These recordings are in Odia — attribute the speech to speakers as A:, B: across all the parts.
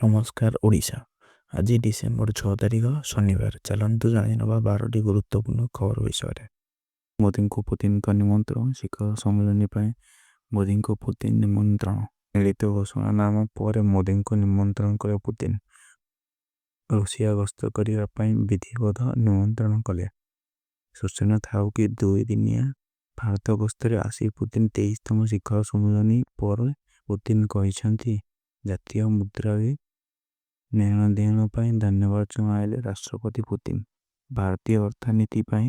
A: ନମସ୍କାର ଓଡ଼ିଶା। ଆଜି ଡିସେମ୍ବର 6 ତାରିଖ ଶନିବାର। ଚାଲନ୍ତୁ ଜାଣିନେବା 12ଟି ଗୁରୁତ୍ୱପୂର୍ଣ୍ଣ ଖବର ବିଷୟରେ। ମୋଦିଙ୍କୁ ପୁତିନଙ୍କ ନିମନ୍ତ୍ରଣ। ଶିଖର ସମ୍ମିଳନୀ ପାଇଁ ମୋଦିଙ୍କୁ ପୁତିନ ନିମନ୍ତ୍ରଣ। ମିଳିତ ଘୋଷଣାନାମା ପରେ ମୋଦିଙ୍କୁ ନିମନ୍ତ୍ରଣ କଲେ ପୁତିନ। ରୁଷିଆ ଗସ୍ତ କରିବା ପାଇଁ ବିଧିବଦ୍ଧ ନିମନ୍ତ୍ରଣ କଲେ। ସୂଚନା ଥାଉ କି 2 ଦିନିଆ ଭାରତ ଗସ୍ତରେ ଆସି ପୁତିନ 23ତମ ଶିଖର ସମ୍ମିଳନୀ ପରେ ପୁତିନ କହିଛନ୍ତି ଜାତୀୟ ମୁଦ୍ରାରେ ନେଣଦେଣ ପାଇଁ ଧନ୍ୟବାଦ ଜଣାଇଲେ ରାଷ୍ଟ୍ରପତି ପୁତିନ। ଭାରତୀୟ ଅର୍ଥନୀତି ପାଇଁ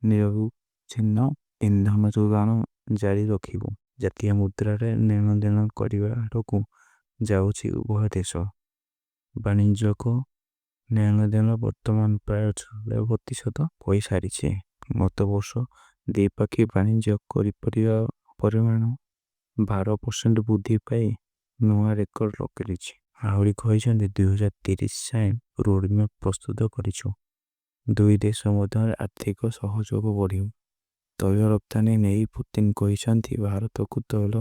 A: ନିରବଚ୍ଛିନ୍ନ ଇନ୍ଧନ ଯୋଗାଣ ଜାରି ରଖିବୁ। ଜାତୀୟ ମୁଦ୍ରାରେ ନେଣଦେଣ କରିବା ଆଡ଼କୁ ଯାଉଛି ଉଭୟ ଦେଶ। ବାଣିଜ୍ୟିକ ନେଣଦେଣ ବର୍ତ୍ତମାନ ପ୍ରାୟ 96% ହୋଇସାରିଛି। ଗତ ବର୍ଷ ଦ୍ୱିପାକ୍ଷିକ ବାଣିଜ୍ୟ ପରିମାଣ 12% ବୃଦ୍ଧି ପାଇ ନୂଆ ରେକର୍ଡ ରଖିଛି। ଆହୁରି କହିଛନ୍ତି 2030 ଯାଏଁ ରୋଡମ୍ୟାପ୍ ପ୍ରସ୍ତୁତ କରିଛୁ। ଦୁଇ ଦେଶ ମଧ୍ୟରେ ଆର୍ଥିକ ସହଯୋଗ ବଢ଼ିବ। ତୈଳ ରପ୍ତାନି ନେଇ ପୁତିନ କହିଛନ୍ତି ଭାରତକୁ ତୈଳ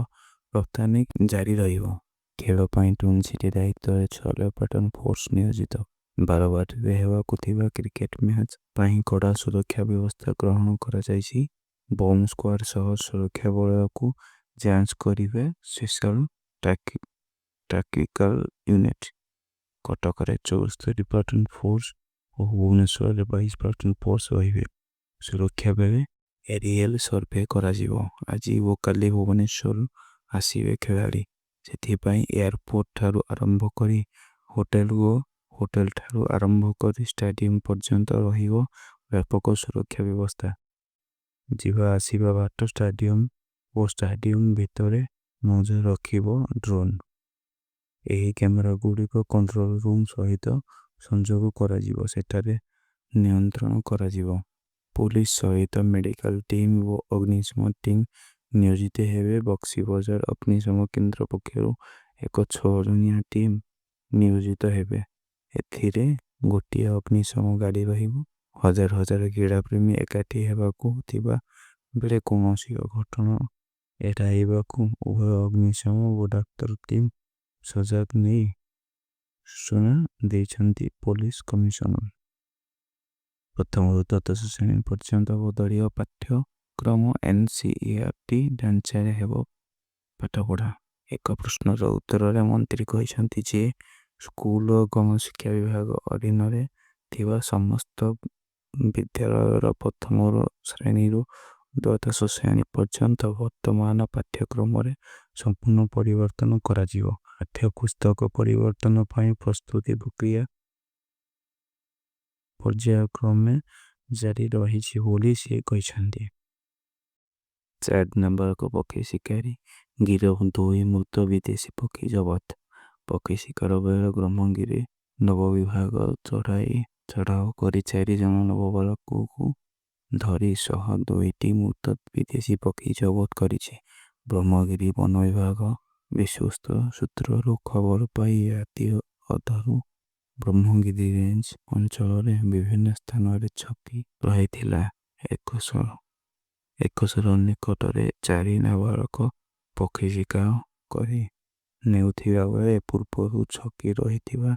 A: ରପ୍ତାନି ଜାରି ରହିବ। ଖେଳ ପାଇଁ ଟ୍ୱିନ୍ ସିଟି ଦାୟିତ୍ୱରେ 6 ଲେପାର୍ଟନ ଫୋର୍ସ ନିୟୋଜିତ। ବାରବାଟୀରେ ହେବାକୁ ଥିବା କ୍ରିକେଟ ମ୍ୟାଚ୍ ପାଇଁ କଡ଼ା ସୁରକ୍ଷା ବ୍ୟବସ୍ଥା ଗ୍ରହଣ କରାଯାଇଛି। ବମ୍ ସ୍କ୍ୱାଡ୍ ସହ ସୁରକ୍ଷା ବଳୟକୁ ଯାଞ୍ଚ କରିବେ ସ୍ପେଶାଲ ଟାକ୍ଟିକାଲ ୟୁନିଟ୍। କଟକରେ 74 ପ୍ଲାଟୁନ୍ ଫୋର୍ସ ଓ ଭୁବନେଶ୍ୱରରେ 22 ପ୍ଲାଟୁନ୍ ଫୋର୍ସ ରହିବେ। ସୁରକ୍ଷା ବେଳେ ଏରିଏଲ୍ ସର୍ଭେ କରାଯିବ। ଆଜି ଓ କାଲି ଭୁବନେଶ୍ୱର ଆସିବେ ଖେଳାଳି। ସେଥିପାଇଁ ଏୟାରପୋର୍ଟ ଠାରୁ ଆରମ୍ଭ କରି ହୋଟେଲ ଠାରୁ ଆରମ୍ଭ କରି ଷ୍ଟାଡିୟମ ପର୍ଯ୍ୟନ୍ତ ରହିବ ବ୍ୟାପକ ସୁରକ୍ଷା ବ୍ୟବସ୍ଥା। ଯିବା ଆସିବା ବାଟ ଷ୍ଟାଡିୟମ ଓ ଷ୍ଟାଡିୟମ ଭିତରେ ନଜର ରଖିବ ଡ୍ରୋନ୍। ଏହି କ୍ୟାମେରା ଗୁଡ଼ିକ କଣ୍ଟ୍ରୋଲ ରୁମ୍ ସହିତ ସଂଯୋଗ କରାଯିବ। ସେଠାରେ ନିୟନ୍ତ୍ରଣ କରାଯିବ। ପୁଲିସ ସହିତ ମେଡିକାଲ ଟିମ୍ ଓ ଅଗ୍ନିଶମ ଟିମ୍ ନିୟୋଜିତ ହେବେ। ବକ୍ସିବଜାର ଅଗ୍ନିଶମ କେନ୍ଦ୍ର ପକ୍ଷରୁ ଏକ 6 ଜଣିଆ ଟିମ୍ ନିୟୋଜିତ ହେବେ। ଏଥିରେ ଗୋଟିଏ ଅଗ୍ନିଶମ ଗାଡ଼ି ରହିବ। ହଜାର ହଜାର କ୍ରୀଡ଼ାପ୍ରେମୀ ଏକାଠି ହେବାକୁ ଥିବା ବେଳେ କୌଣସି ଅଘଟଣ ଏଡ଼ାଇବାକୁ ଉଭୟ ଅଗ୍ନିଶମ ଓ ଡାକ୍ତର ଟିମ୍ ସଜାଗ ନେଇ ସୂଚନା ଦେଇଛନ୍ତି ପୋଲିସ କମିଶନର। ପ୍ରଥମରୁ ଦ୍ୱାଦଶ ଶ୍ରେଣୀ ପର୍ଯ୍ୟନ୍ତ ବହୁଦଳୀୟ ପାଠ୍ୟକ୍ରମ NCERT ଢାଞ୍ଚାରେ ହେବ ପାଠପଢ଼ା। ଏକ ପ୍ରଶ୍ନର ଉତ୍ତରରେ ମନ୍ତ୍ରୀ କହିଛନ୍ତି ଯେ ସ୍କୁଲ ଓ ଗଣଶିକ୍ଷା ବିଭାଗ ଅଧୀନରେ ଥିବା ସମସ୍ତ ବିଦ୍ୟାଳୟର ପ୍ରଥମ ଶ୍ରେଣୀରୁ ଦ୍ୱାଦଶ ଶ୍ରେଣୀ ପର୍ଯ୍ୟନ୍ତ ବର୍ତ୍ତମାନ ପାଠ୍ୟକ୍ରମରେ ସମ୍ପୂର୍ଣ୍ଣ ପରିବର୍ତ୍ତନ କରାଯିବ। ପାଠ୍ୟପୁସ୍ତକ ପରିବର୍ତ୍ତନ ପାଇଁ ପ୍ରସ୍ତୁତି ପ୍ରକ୍ରିୟା ପର୍ଯ୍ୟାୟକ୍ରମେ ଜାରି ରହିଛି ବୋଲି ସେ କହିଛନ୍ତି। ଚାଦ ନାବାଳକ ପକ୍ଷୀ ଶିକାରୀ ଗିରଫ। 2 ମୃତ ବିଦେଶୀ ପକ୍ଷୀ ଜବତ। ପକ୍ଷୀ ଶିକାର ବେଳେ ବ୍ରହ୍ମଗିରି ନବବିଭାଗ ଚଢ଼ାଉ କରି 4 ଜଣ ନାବାଳକଙ୍କୁ ଧରି ଶହ 2ଟି ମୃତ ବିଦେଶୀ ପକ୍ଷୀ ଜବତ କରିଛି। ବ୍ରହ୍ମଗିରି ବନ ବିଭାଗ ବିଶ୍ୱସ୍ତ ସୂତ୍ରରୁ ଖବର ପାଇ ରାତି ଅଧରୁ ବ୍ରହ୍ମଗିରି ରେଞ୍ଜ ଅଞ୍ଚଳରେ ବିଭିନ୍ନ ସ୍ଥାନରେ ଛକି ରହିଥିଲା। ଏକଶର ନିକଟରେ 4 ନାବାଳକ ପକ୍ଷୀ ଶିକାର କରି ନେଉଥିବା ବେଳେ ପୂର୍ବରୁ ଛକି ରହିଥିବା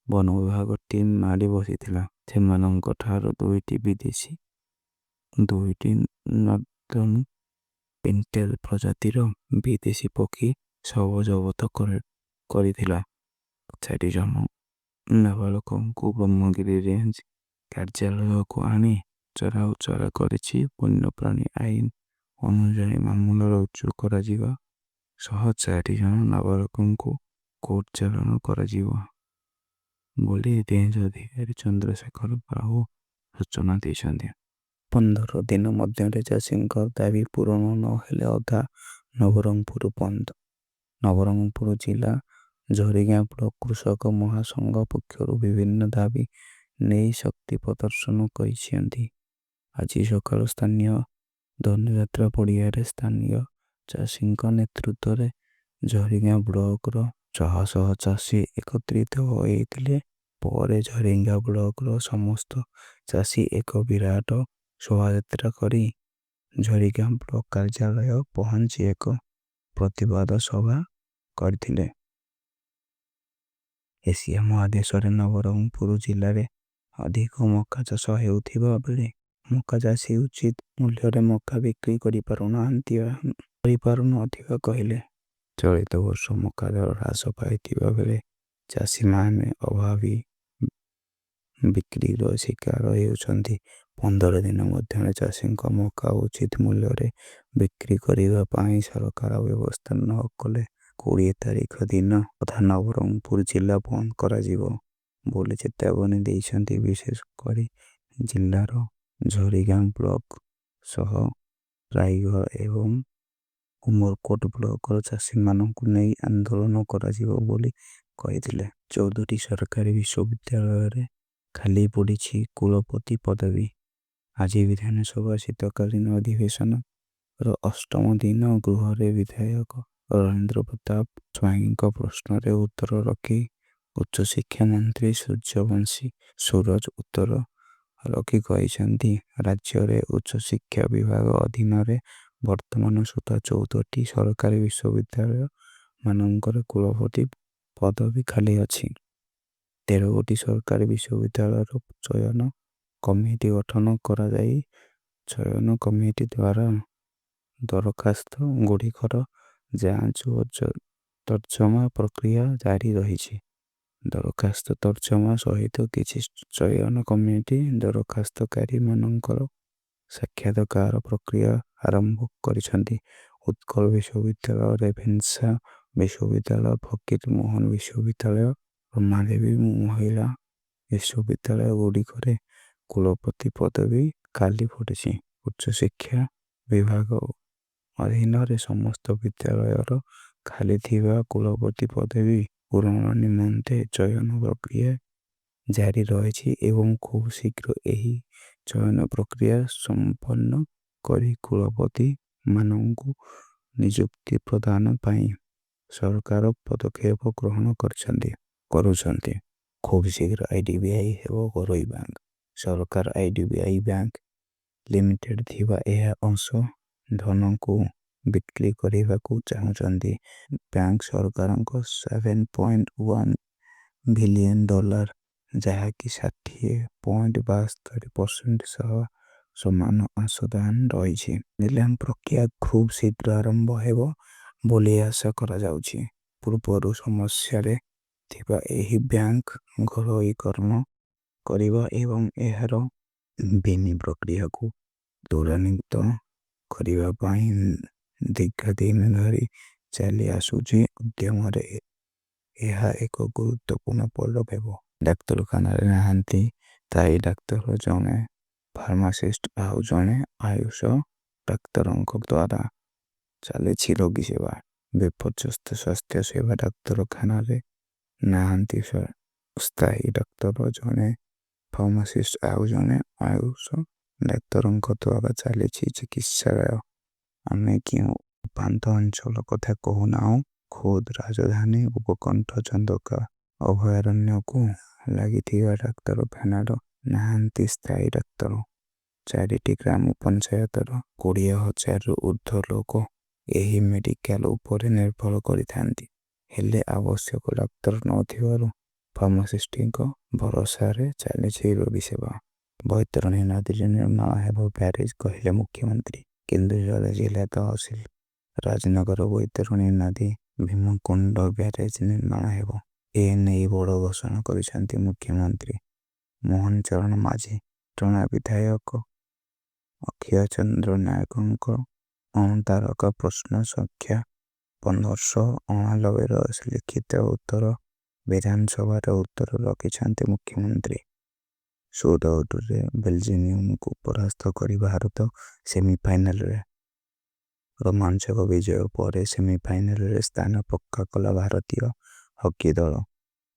A: ବନ ବିଭାଗ ଟିମ୍ ମାଡ଼ି ବସିଥିଲା। ସେମାନଙ୍କ ଠାରୁ 2ଟି ବିଦେଶୀ 2ଟି ନର୍ଦର୍ନ ପିନ୍ଟେଲ୍ ପ୍ରଜାତିର ବିଦେଶୀ ପକ୍ଷୀ ଶବ ଜବତ କରିଥିଲା। 4 ଜଣ ନାବାଳକଙ୍କୁ ବ୍ରହ୍ମଗିରି ରେଞ୍ଜ କାର୍ଯ୍ୟାଳୟକୁ ଆଣି ଚରା କରିଛି। ବନ୍ୟପ୍ରାଣୀ ଆଇନ ଅନୁଯାୟୀ ମାମଲା ରୁଜୁ କରାଯିବା ସହ 4 ଜଣ ନାବାଳକଙ୍କୁ କୋର୍ଟ ଚାଲାଣ କରାଯିବ ବୋଲି ରେଞ୍ଜ ଅଧିକାରୀ ଚନ୍ଦ୍ରଶେଖର ସାହୁ ସୂଚନା ଦେଇଛନ୍ତି। 15 ଦିନ ମଧ୍ୟରେ ଚାଷୀଙ୍କ ଦାବି ପୂରଣ ନ ହେଲେ ଅଧା ନବରଙ୍ଗପୁର ବନ୍ଦ। ନବରଙ୍ଗପୁର ଜିଲ୍ଲା ଝରିଗାଁ ବ୍ଲକ କୃଷକ ମହାସଂଘ ପକ୍ଷରୁ ବିଭିନ୍ନ ଦାବି ନେଇ ଶକ୍ତି ପ୍ରଦର୍ଶନ କରିଛନ୍ତି। ଆଜି ସକାଳୁ ସ୍ଥାନୀୟ ଧନୁଯାତ୍ରା ପଡ଼ିଆରେ ସ୍ଥାନୀୟ ଚାଷୀଙ୍କ ନେତୃତ୍ୱରେ ଝରିଗାଁ ବ୍ଲକର ଶହ ଶହ ଚାଷୀ ଏକତ୍ରିତ ହୋଇଥିଲେ। ପରେ ଝରିଗାଁ ବ୍ଲକର ସମସ୍ତ ଚାଷୀ ଏକ ବିରାଟ ଶୋଭାଯାତ୍ରା କରି ଝରିଗାଁ ବ୍ଲକ କାର୍ଯ୍ୟାଳୟ ପହଞ୍ଚି ଏକ ପ୍ରତିବାଦ ସଭା କରିଥିଲେ। ଏସିଆ ମହାଦେଶରେ ନବରଙ୍ଗପୁର ଜିଲ୍ଲାରେ ଅଧିକ ମକା ଚାଷ ହେଉଥିବା ବେଳେ ମକା ଚାଷୀ ଉଚିତ ମୂଲ୍ୟରେ ମକା ବିକ୍ରି କରିପାରୁନ ଅଧିକ କହିଲେ। ଚଳିତ ବର୍ଷ ମକା ଦର ହ୍ରାସ ପାଇଥିବା ବେଳେ ଚାଷୀମାନେ ଅଭାବୀ ବିକ୍ରିର ଶିକାର ହେଉଛନ୍ତି। 15 ଦିନ ମଧ୍ୟରେ ଚାଷୀଙ୍କ ମକା ଉଚିତ ମୂଲ୍ୟରେ ବିକ୍ରି କରିବା ପାଇଁ ସରକାର ବ୍ୟବସ୍ଥା ନ କଲେ 20 ତାରିଖ ଦିନ ତଥା ନବରଙ୍ଗପୁର ଜିଲ୍ଲା ବନ୍ଦ କରାଯିବ ବୋଲି ଚେତାବନୀ ଦେଇଛନ୍ତି। ବିଶେଷ କରି ଜିଲ୍ଲାର ଝରିଗାଁ ବ୍ଲକ ସହ ରାଇଘର ଏବଂ ଉମରକୋଟ ବ୍ଲକର ଚାଷୀମାନଙ୍କୁ ନେଇ ଆନ୍ଦୋଳନ କରାଯିବ ବୋଲି କହିଥିଲେ। 14ଟି ସରକାରୀ ବିଶ୍ୱବିଦ୍ୟାଳୟରେ ଖାଲି ପଡ଼ିଛି କୁଳପତି ପଦବୀ। ଆଜି ବିଧାନସଭା ଶୀତକାଳୀନ ଅଧିବେଶନର 8ମ ଦିନ ଗୃହରେ ବିଧାୟକ ରାଜେନ୍ଦ୍ର ପ୍ରତାପ ସ୍ୱାଇଁଙ୍କ ପ୍ରଶ୍ନର ଉତ୍ତର ରଖି ଉଚ୍ଚଶିକ୍ଷା ମନ୍ତ୍ରୀ ସୂର୍ଯ୍ୟବଂଶୀ ସୁରଜ ଉତ୍ତର ରଖି କହିଛନ୍ତି, ରାଜ୍ୟରେ ଉଚ୍ଚଶିକ୍ଷା ବିଭାଗ ଅଧୀନରେ ବର୍ତ୍ତମାନ ସୁଦ୍ଧା 14ଟି ସରକାରୀ ବିଶ୍ୱବିଦ୍ୟାଳୟ ମାନଙ୍କରେ କୁଳପତି ପଦବୀ ଖାଲି ଅଛି। 13 ଗୋଟି ସରକାରୀ ବିଶ୍ୱବିଦ୍ୟାଳୟର ଚୟନ କମିଟି ଗଠନ କରାଯାଇ ଚୟନ କମିଟି ଦ୍ୱାରା ଦରଖାସ୍ତ ଗୁଡ଼ିକର ଯାଞ୍ଚ ଓ ତର୍ଜମା ପ୍ରକ୍ରିୟା ଜାରି ରହିଛି। ଦରଖାସ୍ତ ତର୍ଜମା ସହିତ କିଛି ଚୟନ କମିଟି ଦରଖାସ୍ତକାରୀମାନଙ୍କର ସାକ୍ଷାତକାର ପ୍ରକ୍ରିୟା ଆରମ୍ଭ କରିଛନ୍ତି। ଉତ୍କଳ ବିଶ୍ୱବିଦ୍ୟାଳୟ, ରେଭେନ୍ସା ବିଶ୍ୱବିଦ୍ୟାଳୟ, ଫକୀର ମୋହନ ବିଶ୍ୱବିଦ୍ୟାଳୟ, ରମାଦେବୀ ମହିଳା ବିଶ୍ୱବିଦ୍ୟାଳୟ ଗୁଡ଼ିକରେ କୁଳପତି ପଦବୀ ଖାଲି ପଡ଼ିଛି। ଉଚ୍ଚଶିକ୍ଷା ବିଭାଗ ଅଧୀନରେ ସମସ୍ତ ବିଦ୍ୟାଳୟର ଖାଲି ଥିବା କୁଳପତି ପଦବୀ ପୂରଣ ନିମନ୍ତେ ଚୟନ ପ୍ରକ୍ରିୟା ଜାରି ରହିଛି ଏବଂ ଖୁବ୍ ଶୀଘ୍ର ଏହି ଚୟନ ପ୍ରକ୍ରିୟା ସମ୍ପନ୍ନ କରି କୁଳପତିମାନଙ୍କୁ ନିଯୁକ୍ତି ପ୍ରଦାନ ପାଇଁ ସରକାର ପଦକ୍ଷେପ ଗ୍ରହଣ କରୁଛନ୍ତି। ଖୁବ୍ ଶୀଘ୍ର IDBI ହେବ ଘରୋଇ ବ୍ୟାଙ୍କ। ସରକାର IDBI ବ୍ୟାଙ୍କ ଲିମିଟେଡ୍ ଥିବା ଏହା ଅଂଶ ଧନକୁ ବିକ୍ରି କରିବାକୁ ଚାହୁଁଛନ୍ତି। ବ୍ୟାଙ୍କ ସରକାରଙ୍କ $7.1 ବିଲିୟନ ଯାହାକି 60.72% ସହ ସମାନ ଅଂଶଦାନ ରହିଛି। ନିଲାମ ପ୍ରକ୍ରିୟା ଖୁବ୍ ଶୀଘ୍ର ଆରମ୍ଭ ହେବ ବୋଲି ଆଶା କରାଯାଉଛି। ପୂର୍ବରୁ ସମସ୍ୟାରେ ଥିବା ଏହି ବ୍ୟାଙ୍କ ଘରୋଇକରଣ କରିବା ଏବଂ ଏହାର ବେନି ପ୍ରକ୍ରିୟାକୁ ତ୍ୱରାନ୍ୱିତ କରିବା ପାଇଁ ଦୀର୍ଘଦିନ ଧରି ଚାଲି ଆସୁଛି ଉଦ୍ୟମରେ ଏହା ଏକ ଗୁରୁତ୍ୱପୂର୍ଣ୍ଣ ପଦକ୍ଷେପ। ଡାକ୍ତରଖାନାରେ ନାହାନ୍ତି ସ୍ଥାୟୀ ଡାକ୍ତର, ଜଣେ ଫାର୍ମାସିଷ୍ଟ ଆଉ ଜଣେ ଆୟୁଷ ଡାକ୍ତରଙ୍କ ଦ୍ୱାରା ଚାଲିଛି ରୋଗୀ ସେବା। ବିପର୍ଯ୍ୟସ୍ତ ସ୍ୱାସ୍ଥ୍ୟ ସେବା ଡାକ୍ତରଖାନାରେ ନାହାନ୍ତି ସ୍ଥାୟୀ ଡାକ୍ତର, ଜଣେ ଫାର୍ମାସିଷ୍ଟ ଆଉ ଜଣେ ଆୟୁଷ ଡାକ୍ତରଙ୍କ ଦ୍ୱାରା ଚାଲିଛି ଚିକିତ୍ସାଳୟ। ଆମେ କେଉଁ ଉପାନ୍ତ ଅଞ୍ଚଳ କଥା କହୁନାହୁଁ, ଖୋଦ୍ ରାଜଧାନୀ ଉପକଣ୍ଠ ଚନ୍ଦକା ଅଭୟାରଣ୍ୟକୁ ଲାଗିଥିବା ଡାକ୍ତରଖାନାର ନାହାନ୍ତି ସ୍ଥାୟୀ ଡାକ୍ତର। 4ଟି ଗ୍ରାମ ପଞ୍ଚାୟତର 20,000ରୁ ଉର୍ଦ୍ଧ୍ୱ ଲୋକ ଏହି ମେଡିକାଲ ଉପରେ ନିର୍ଭର କରିଥାନ୍ତି। ହେଲେ ଆବଶ୍ୟକ ଡାକ୍ତର ନଥିବାରୁ ଫାର୍ମାସିଷ୍ଟଙ୍କ ଭରସାରେ ଚାଲିଛି ରୋଗୀ ସେବା। ବୈତରଣୀ ନଦୀରେ ନିର୍ମାଣ ହେବ ବ୍ୟାରେଜ କହିଲେ ମୁଖ୍ୟମନ୍ତ୍ରୀ। କେନ୍ଦୁଝର ଜିଲ୍ଲା ତହସିଲ ରାଜନଗର ବୈତରଣୀ ନଦୀ ଭୀମକୁଣ୍ଡ ବ୍ୟାରେଜ ନିର୍ମାଣ ହେବ। ଏ ନେଇ ବଡ଼ ଘୋଷଣା କରିଛନ୍ତି ମୁଖ୍ୟମନ୍ତ୍ରୀ ମୋହନ ଚରଣ ମାଝୀ। ଟଣା ବିଧାୟକ ଅକ୍ଷୟ ଚନ୍ଦ୍ର ନାୟକଙ୍କ ଅଣତାରକା ପ୍ରଶ୍ନ ସଂଖ୍ୟା 1599ର ଲିଖିତ ଉତ୍ତର ବିଧାନସଭାରେ ଉତ୍ତର ରଖିଛନ୍ତି ମୁଖ୍ୟମନ୍ତ୍ରୀ। ସୁଦଉଟରେ ବେଲଜିୟମକୁ ପରାସ୍ତ କରି ଭାରତ ସେମିଫାଇନାଲରେ। ରୋମାଞ୍ଚକ ବିଜୟ ପରେ ସେମିଫାଇନାଲରେ ସ୍ଥାନ ପକ୍କା କଲା ଭାରତୀୟ ହକି ଦଳ।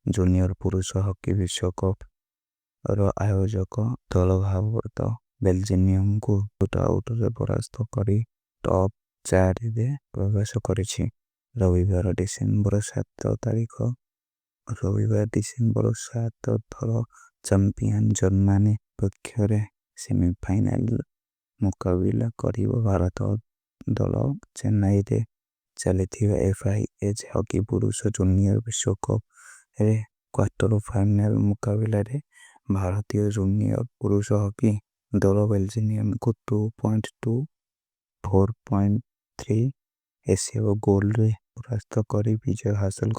A: ଜୁନିୟର ପୁରୁଷ ହକି ବିଶ୍ୱକପର ଆୟୋଜକ ଦଳ ଭାରତ ବେଲଜିୟମକୁ ସୁଟଆଉଟରେ ପରାସ୍ତ କରି ଟପ୍ 4ରେ ପ୍ରବେଶ କରିଛି। ରବିବାର ଡିସେମ୍ବର 7 ଥର ଚାମ୍ପିୟନ ଜର୍ମାନୀ ବିପକ୍ଷରେ ସେମିଫାଇନାଲ ମୁକାବିଲା କରିବ ଭାରତ ଦଳ। ଚେନ୍ନାଇରେ ଚାଲିଥିବା FIH ହକି ପୁରୁଷ ଜୁନିୟର ବିଶ୍ୱକପରେ क्वार्टर फाइनल मुकाबला रे भारतीय जूनियर पुरुष हॉकी दल बेल्जियम को 2.2 4.3 एशिया गोल रे परास्त करी विजय हासिल